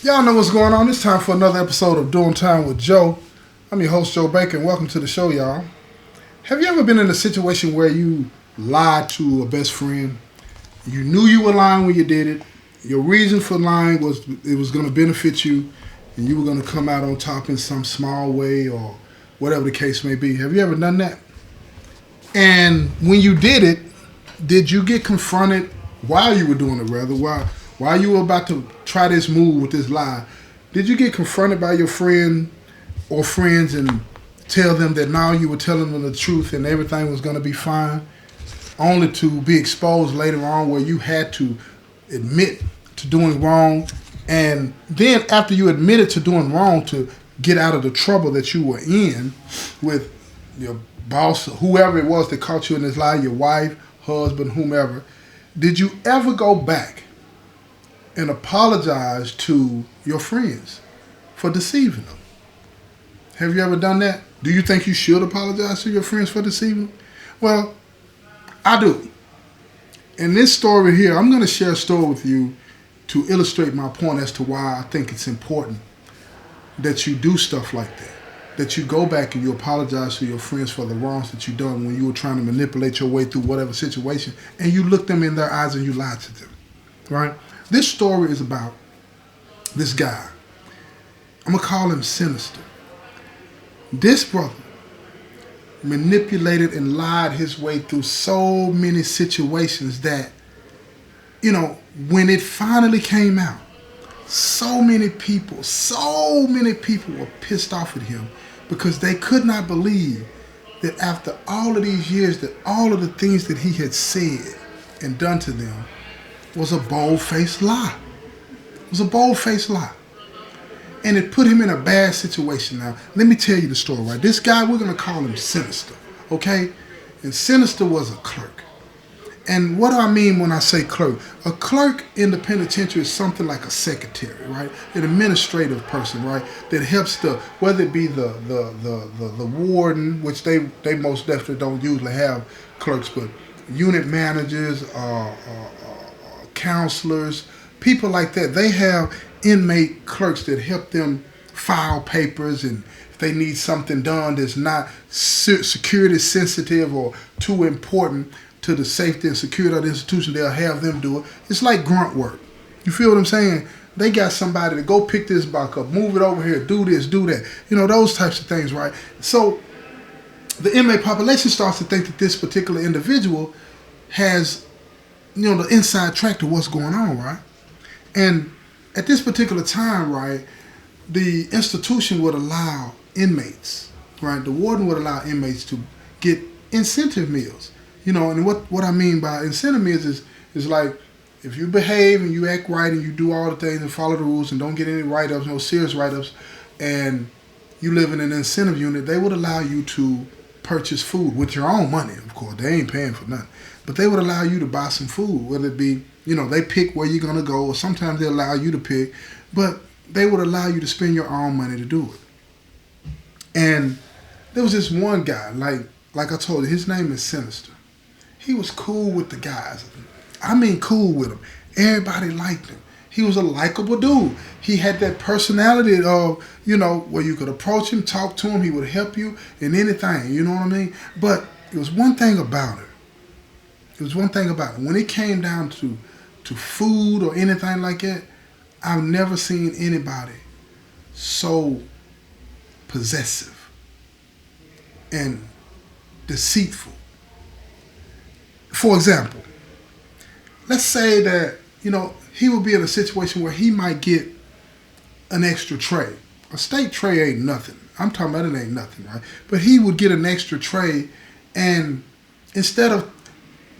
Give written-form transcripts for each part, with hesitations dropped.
Y'all know what's going on. It's time for another episode of Doing Time with Joe. I'm your host, Joe Baker, and welcome to the show, y'all. Have you ever been in a situation where you lied to a best friend? You knew you were lying when you did it. Your reason for lying was it was going to benefit you, and you were going to come out on top in some small way or whatever the case may be. Have you ever done that? And when you did it, did you get confronted while you were doing it, rather, while you were about to try this move with this lie? Did you get confronted by your friend or friends and tell them that now you were telling them the truth and everything was going to be fine, only to be exposed later on where you had to admit to doing wrong, and then after you admitted to doing wrong, to get out of the trouble that you were in with your boss, whoever it was that caught you in this lie, your wife, husband, whomever, did you ever go back and apologize to your friends for deceiving them? Have you ever done that? Do you think you should apologize to your friends for deceiving them? Well, I do. In this story here, I'm going to share a story with you to illustrate my point as to why I think it's important that you do stuff like that. That you go back and you apologize to your friends for the wrongs that you done when you were trying to manipulate your way through whatever situation, and you look them in their eyes and you lied to them, right? This story is about this guy. I'm going to call him Sinister. This brother manipulated and lied his way through so many situations that, when it finally came out, so many people were pissed off at him because they could not believe that after all of these years, that all of the things that he had said and done to them was a bold-faced lie. It was a bold-faced lie. And it put him in a bad situation. Now, let me tell you the story, right? This guy, we're going to call him Sinister, okay? And Sinister was a clerk. And what do I mean when I say clerk? A clerk in the penitentiary is something like a secretary, right? An administrative person, right? That helps whether it be the warden, which they most definitely don't usually have clerks, but unit managers, counselors, people like that. They have inmate clerks that help them file papers, and if they need something done that's not security sensitive or too important to the safety and security of the institution, they'll have them do it. It's like grunt work. You feel what I'm saying? They got somebody to go pick this box up, move it over here, do this, do that. Those types of things, right? So the inmate population starts to think that this particular individual has, the inside track to what's going on, right? And at this particular time, right, the institution would allow inmates, right? The warden would allow inmates to get incentive meals. And what I mean by incentive meals is like, if you behave and you act right and you do all the things and follow the rules and don't get any write-ups, no serious write-ups, and you live in an incentive unit, they would allow you to purchase food with your own money, of course. They ain't paying for nothing. But they would allow you to buy some food, whether it be, they pick where you're going to go, or sometimes they allow you to pick, but they would allow you to spend your own money to do it. And there was this one guy, like I told you, his name is Sinister. He was cool with the guys. I mean, cool with them. Everybody liked him. He was a likable dude. He had that personality of, where you could approach him, talk to him, he would help you in anything, you know what I mean? But it was one thing about him. When it came down to food or anything like that, I've never seen anybody so possessive and deceitful. For example, let's say that, he would be in a situation where he might get an extra tray. A steak tray ain't nothing. I'm talking about it ain't nothing, right? But he would get an extra tray, and instead of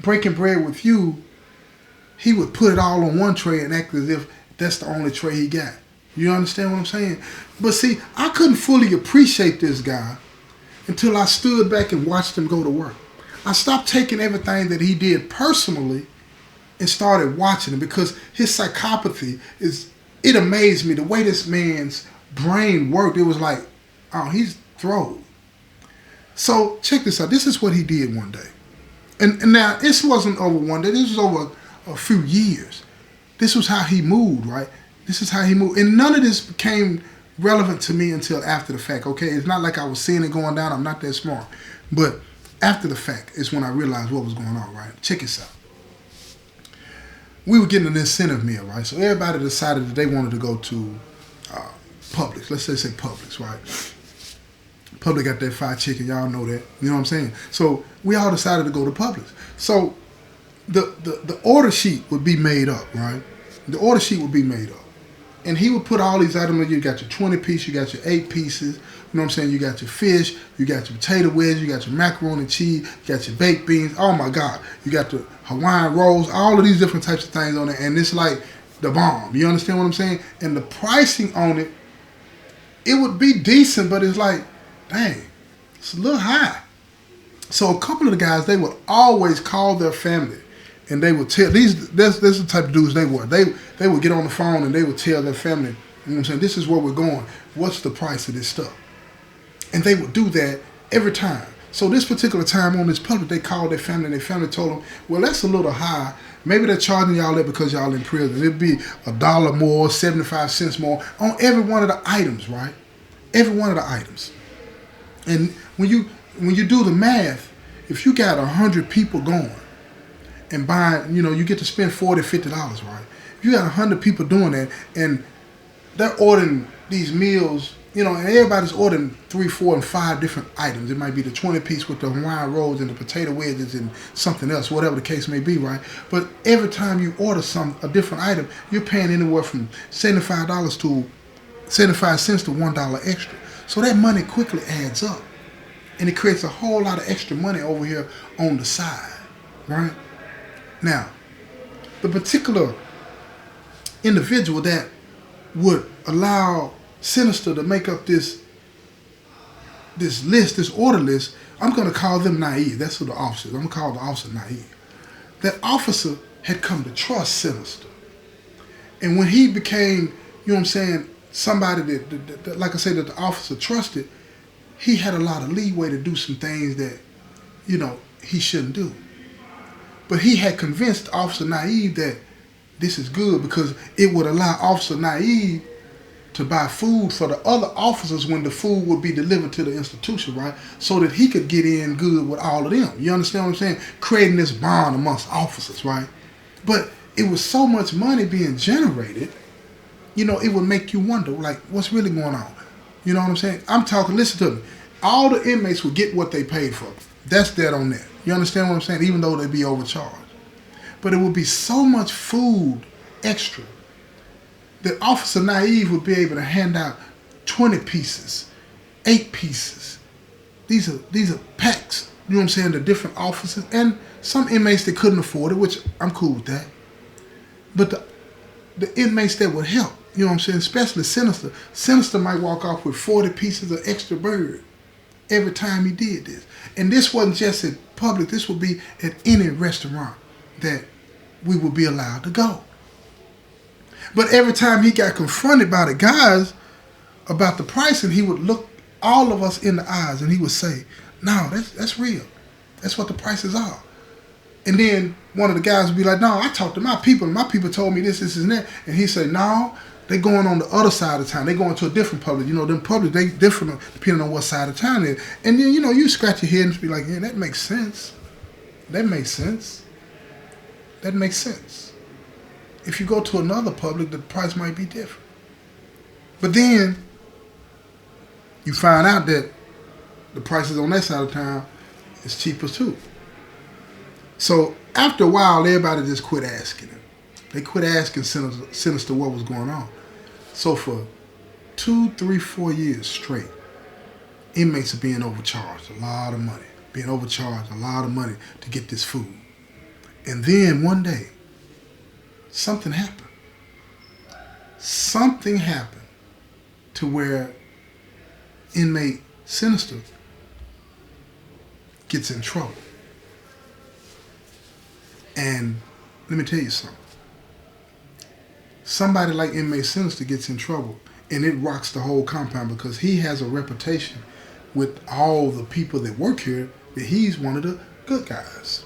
breaking bread with you, he would put it all on one tray and act as if that's the only tray he got. You understand what I'm saying? But see, I couldn't fully appreciate this guy until I stood back and watched him go to work. I stopped taking everything that he did personally and started watching him, because his psychopathy it amazed me the way this man's brain worked. It was like, oh, he's thrown. So check this out. This is what he did one day. And now, this wasn't over one day. This was over a few years. This was how he moved, right? This is how he moved. And none of this became relevant to me until after the fact, okay? It's not like I was seeing it going down. I'm not that smart. But after the fact is when I realized what was going on, right? Check this out. We were getting an incentive meal, right? So everybody decided that they wanted to go to Publix. Let's say Publix, right? Publix got that fried chicken. Y'all know that. You know what I'm saying? So we all decided to go to Publix. So the order sheet would be made up, right? The order sheet would be made up. And he would put all these items. You got your 20 piece, you got your 8 pieces. You know what I'm saying? You got your fish, you got your potato wedges, you got your macaroni and cheese, you got your baked beans. Oh my God. You got the Hawaiian rolls, all of these different types of things on there. And it's like the bomb. You understand what I'm saying? And the pricing on it, it would be decent, but it's like, dang, it's a little high. So a couple of the guys, they would always call their family. And they would tell, that's the type of dudes they were. They would get on the phone and they would tell their family, you know what I'm saying, this is where we're going. What's the price of this stuff? And they would do that every time. So this particular time on this Publix, they called their family and their family told them, well, that's a little high. Maybe they're charging y'all that because y'all in prison. It'd be $1 more, 75 cents more on every one of the items, right? Every one of the items. And when you do the math, if you got 100 people going, and buying, you know, you get to spend $40, $50, right? If you got 100 people doing that, and they're ordering these meals, you know, and everybody's ordering 3, 4, and 5 different items. It might be the 20 piece with the Hawaiian rolls and the potato wedges and something else, whatever the case may be, right? But every time you order a different item, you're paying anywhere from $75 to 75 cents to $1 extra. So that money quickly adds up, and it creates a whole lot of extra money over here on the side, right? Now, the particular individual that would allow Sinister to make up this list, this order list, I'm going to call them naive. That's who the officer is. I'm going to call the officer naive. That officer had come to trust Sinister. And when he became, you know what I'm saying, somebody that like I said, that the officer trusted, he had a lot of leeway to do some things that, you know, he shouldn't do. But he had convinced Officer Naive that this is good because it would allow Officer Naive to buy food for the other officers when the food would be delivered to the institution, right? So that he could get in good with all of them. You understand what I'm saying? Creating this bond amongst officers, right? But it was so much money being generated, you know, it would make you wonder, like, what's really going on? You know what I'm saying? I'm talking, listen to me. All the inmates would get what they paid for. That's that on that. You understand what I'm saying? Even though they'd be overcharged. But it would be so much food extra that Officer Naive would be able to hand out 20 pieces, 8 pieces. These are packs, you know what I'm saying, to different officers. And some inmates that couldn't afford it, which I'm cool with that. But the inmates that would help, you know what I'm saying, especially Sinister. Sinister might walk off with 40 pieces of extra bird every time he did this. And this wasn't just at Publix. This would be at any restaurant that we would be allowed to go. But every time he got confronted by the guys about the pricing, he would look all of us in the eyes and he would say, no, that's real. That's what the prices are. And then one of the guys would be like, no, I talked to my people, and my people told me this, and that. And he'd say, no, they going on the other side of town. They going to a different Publix. You know, them Publix, they different depending on what side of town it is. And then, you know, you scratch your head and be like, yeah, that makes sense. That makes sense. That makes sense. If you go to another Publix, the price might be different. But then you find out that the prices on that side of town is cheaper too. So after a while, everybody just quit asking him. They quit asking Sinister what was going on. So for 2, 3, 4 years straight, inmates are being overcharged a lot of money. Being overcharged a lot of money to get this food. And then one day, something happened. Something happened to where inmate Sinister gets in trouble. And let me tell you something. Somebody like inmate Sinister gets in trouble, and it rocks the whole compound because he has a reputation with all the people that work here that he's one of the good guys.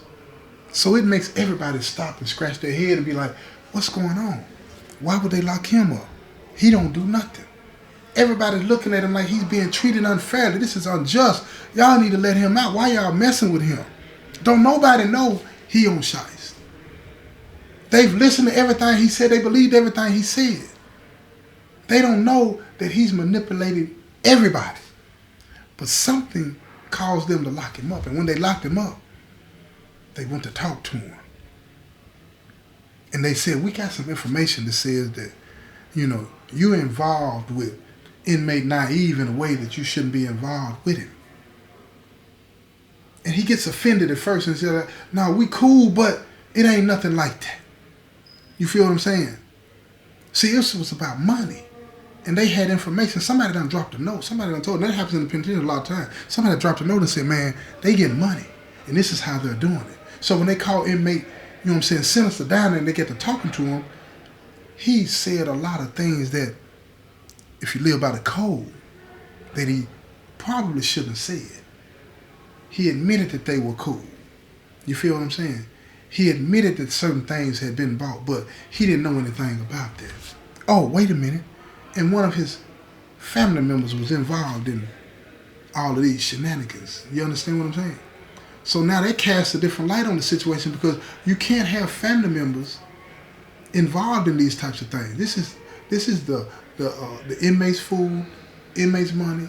So it makes everybody stop and scratch their head and be like, what's going on? Why would they lock him up? He don't do nothing. Everybody's looking at him like he's being treated unfairly. This is unjust. Y'all need to let him out. Why y'all messing with him? Don't nobody know he on shice. They've listened to everything he said. They believed everything he said. They don't know that he's manipulating everybody. But something caused them to lock him up. And when they locked him up, they went to talk to him. And they said, we got some information that says that, you're involved with inmate Naive in a way that you shouldn't be involved with him. And he gets offended at first and says, no, we cool, but it ain't nothing like that. You feel what I'm saying? See, this was about money. And they had information. Somebody done dropped a note. Somebody done told them. That happens in the penitentiary a lot of times. Somebody dropped a note and said, man, they getting money. And this is how they're doing it. So when they call inmate, Sinister down there and they get to talking to him, he said a lot of things that, if you live by the code, that he probably shouldn't have said. He admitted that they were cool. You feel what I'm saying? He admitted that certain things had been bought, but he didn't know anything about that. Oh, wait a minute. And one of his family members was involved in all of these shenanigans. You understand what I'm saying? So now that casts a different light on the situation, because you can't have family members involved in these types of things. This is the inmates' food, inmates' money,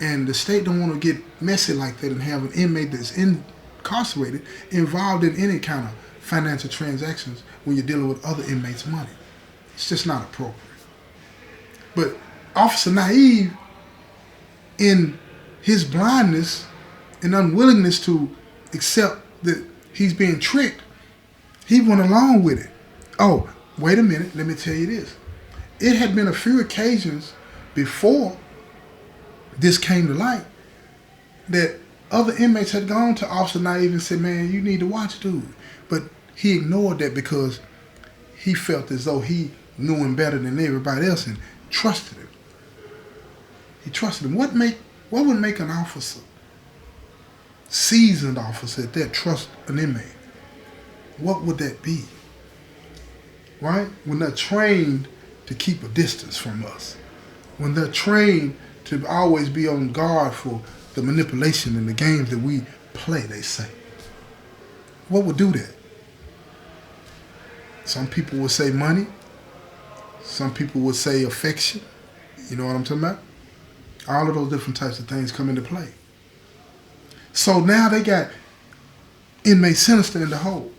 and the state don't want to get messy like that and have an inmate that's incarcerated involved in any kind of financial transactions when you're dealing with other inmates' money. It's just not appropriate. But Officer Naive, in his blindness and unwillingness to accept that he's being tricked, he went along with it. Oh, wait a minute, let me tell you this. It had been a few occasions before this came to light that other inmates had gone to Officer Naive and said, man, you need to watch dude. But he ignored that because he felt as though he knew him better than everybody else and trusted him. He trusted him. What would make an officer, seasoned officer at that, trust an inmate? What would that be? Right? When they're trained to keep a distance from us. When they're trained to always be on guard for the manipulation and the games that we play, they say. What would do that? Some people would say money. Some people would say affection. You know what I'm talking about? All of those different types of things come into play. So now they got inmate Sinister in the hole.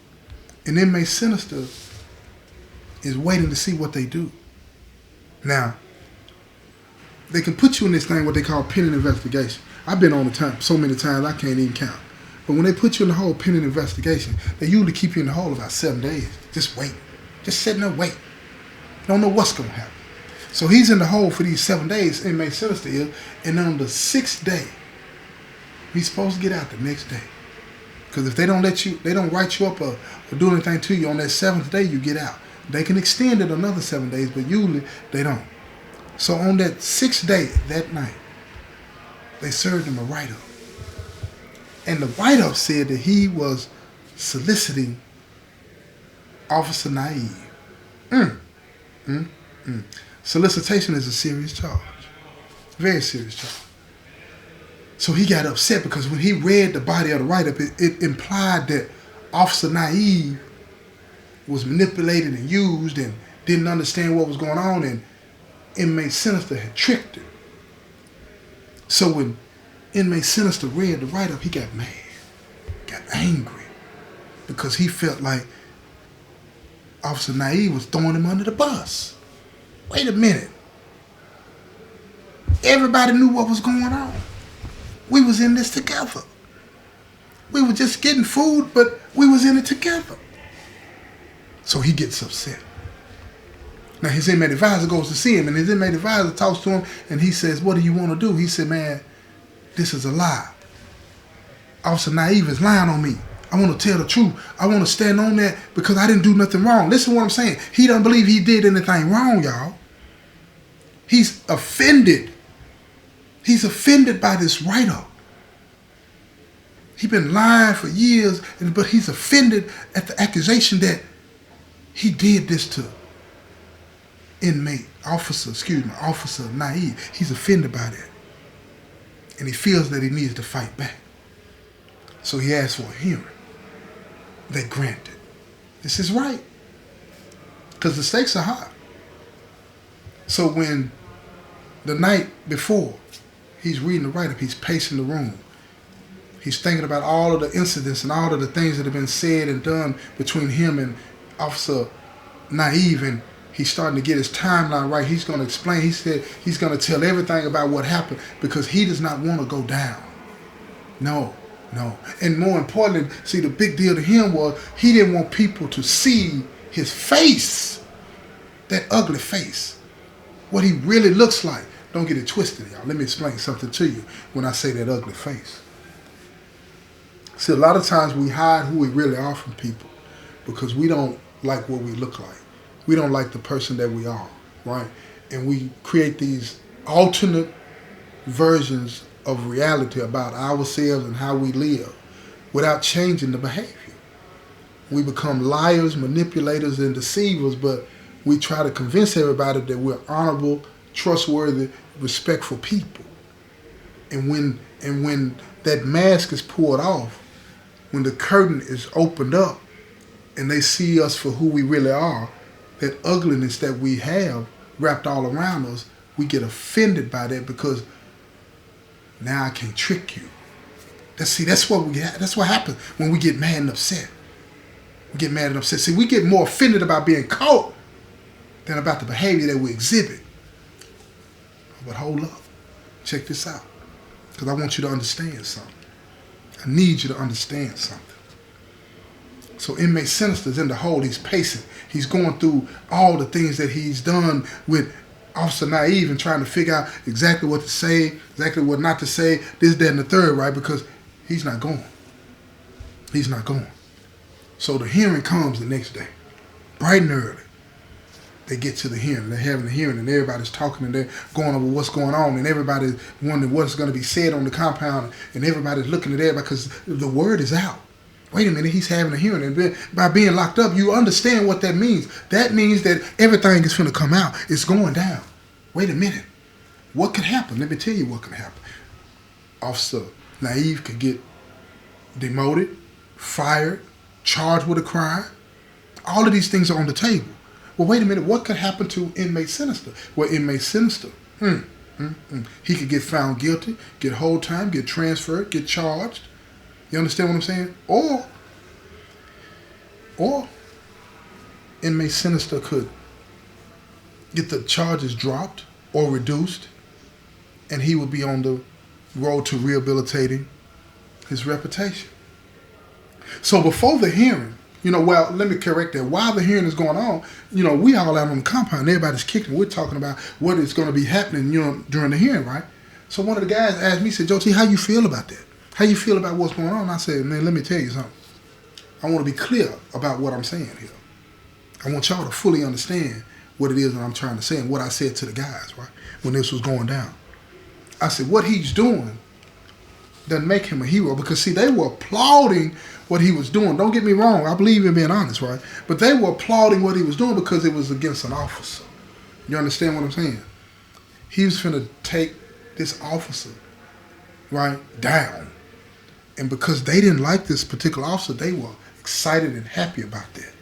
And inmate Sinister is waiting to see what they do. Now, they can put you in this thing, what they call pending investigation. I've been on the time so many times I can't even count. But when they put you in the hole pending investigation, they usually keep you in the hole about 7 days. Just waiting. Just sitting there waiting. Don't know what's going to happen. So he's in the hole for these 7 days, inmate Sinister is, and on the 6th day, he's supposed to get out the next day. Because if they don't write you up or do anything to you on that 7th day, you get out. They can extend it another 7 days, but usually they don't. So on that 6th day, that night, they served him a write-up. And the write-up said that he was soliciting Officer Naive. Solicitation is a serious charge. Very serious charge. So he got upset because when he read the body of the write-up, it implied that Officer Naive was manipulated and used and didn't understand what was going on, and inmate Sinister had tricked him. So when inmate Sinister read the write-up, he got mad, got angry, because he felt like Officer Naive was throwing him under the bus. Wait a minute. Everybody knew what was going on. We was in this together. We were just getting food, but we was in it together. So he gets upset. Now his inmate advisor goes to see him, and his inmate advisor talks to him, and he says, what do you want to do? He said, man, this is a lie. Officer Naive is lying on me. I want to tell the truth. I want to stand on that because I didn't do nothing wrong. Listen to what I'm saying. He don't believe he did anything wrong, y'all. He's offended. He's offended by this write-up. He's been lying for years, but he's offended at the accusation that he did this to officer Naive, he's offended by that. And he feels that he needs to fight back. So he asks for a hearing. They grant it. This is right. Because the stakes are high. So when the night before, he's reading the write-up, he's pacing the room. He's thinking about all of the incidents and all of the things that have been said and done between him and Officer Naive, and he's starting to get his timeline right. He's going to explain. He said he's going to tell everything about what happened because he does not want to go down. No. And more importantly, see, the big deal to him was he didn't want people to see his face, that ugly face, what he really looks like. Don't get it twisted, y'all. Let me explain something to you when I say that ugly face. See, a lot of times we hide who we really are from people because we don't like what we look like. We don't like the person that we are, right? And we create these alternate versions of reality about ourselves and how we live without changing the behavior. We become liars, manipulators, and deceivers, but we try to convince everybody that we're honorable, trustworthy, respectful people. And when that mask is pulled off, when the curtain is opened up and they see us for who we really are, that ugliness that we have wrapped all around us, we get offended by that because now I can't trick you. That's what happens when we get mad and upset. We get mad and upset. See, we get more offended about being caught than about the behavior that we exhibit. But hold up. Check this out. Because I want you to understand something. I need you to understand something. So inmate Sinister is in the hole. He's pacing. He's going through all the things that he's done with Officer Naive and trying to figure out exactly what to say, exactly what not to say, this, that, and the third, right? Because he's not going. He's not going. So the hearing comes the next day, bright and early. They get to the hearing. They're having the hearing, and everybody's talking, and they're going over what's going on, and everybody's wondering what's going to be said on the compound, and everybody's looking at everybody because the word is out. Wait a minute, he's having a hearing, and by being locked up, you understand what that means. That means that everything is going to come out. It's going down. Wait a minute. What could happen? Let me tell you what could happen. Officer Naive could get demoted, fired, charged with a crime. All of these things are on the table. Well, wait a minute. What could happen to inmate Sinister? Well, inmate Sinister, he could get found guilty, get hold time, get transferred, get charged. You understand what I'm saying? Or inmate Sinister could get the charges dropped or reduced, and he would be on the road to rehabilitating his reputation. So before the hearing, well, let me correct that. While the hearing is going on, we all out on the compound. Everybody's kicking. We're talking about what is going to be happening, during the hearing, right? So one of the guys asked me, he said, Joe T, how you feel about that? How you feel about what's going on? I said, man, let me tell you something. I want to be clear about what I'm saying here. I want y'all to fully understand what it is that I'm trying to say and what I said to the guys, right, when this was going down. I said, what he's doing doesn't make him a hero because, see, they were applauding what he was doing. Don't get me wrong. I believe in being honest, right? But they were applauding what he was doing because it was against an officer. You understand what I'm saying? He was finna take this officer, right, down. And because they didn't like this particular officer, they were excited and happy about that.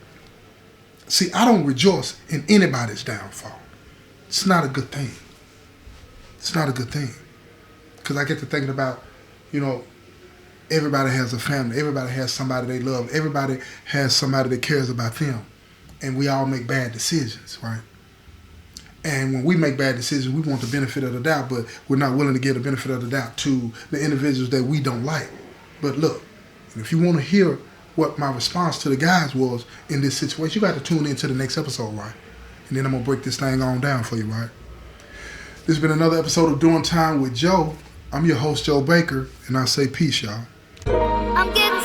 See, I don't rejoice in anybody's downfall. It's not a good thing. It's not a good thing. Because I get to thinking about, everybody has a family. Everybody has somebody they love. Everybody has somebody that cares about them. And we all make bad decisions, right? And when we make bad decisions, we want the benefit of the doubt, but we're not willing to give the benefit of the doubt to the individuals that we don't like. But look, if you want to hear what my response to the guys was in this situation, you got to tune into the next episode, right? And then I'm going to break this thing on down for you, right? This has been another episode of Doing Time with Joe. I'm your host, Joe Baker, and I say peace, y'all. I'm getting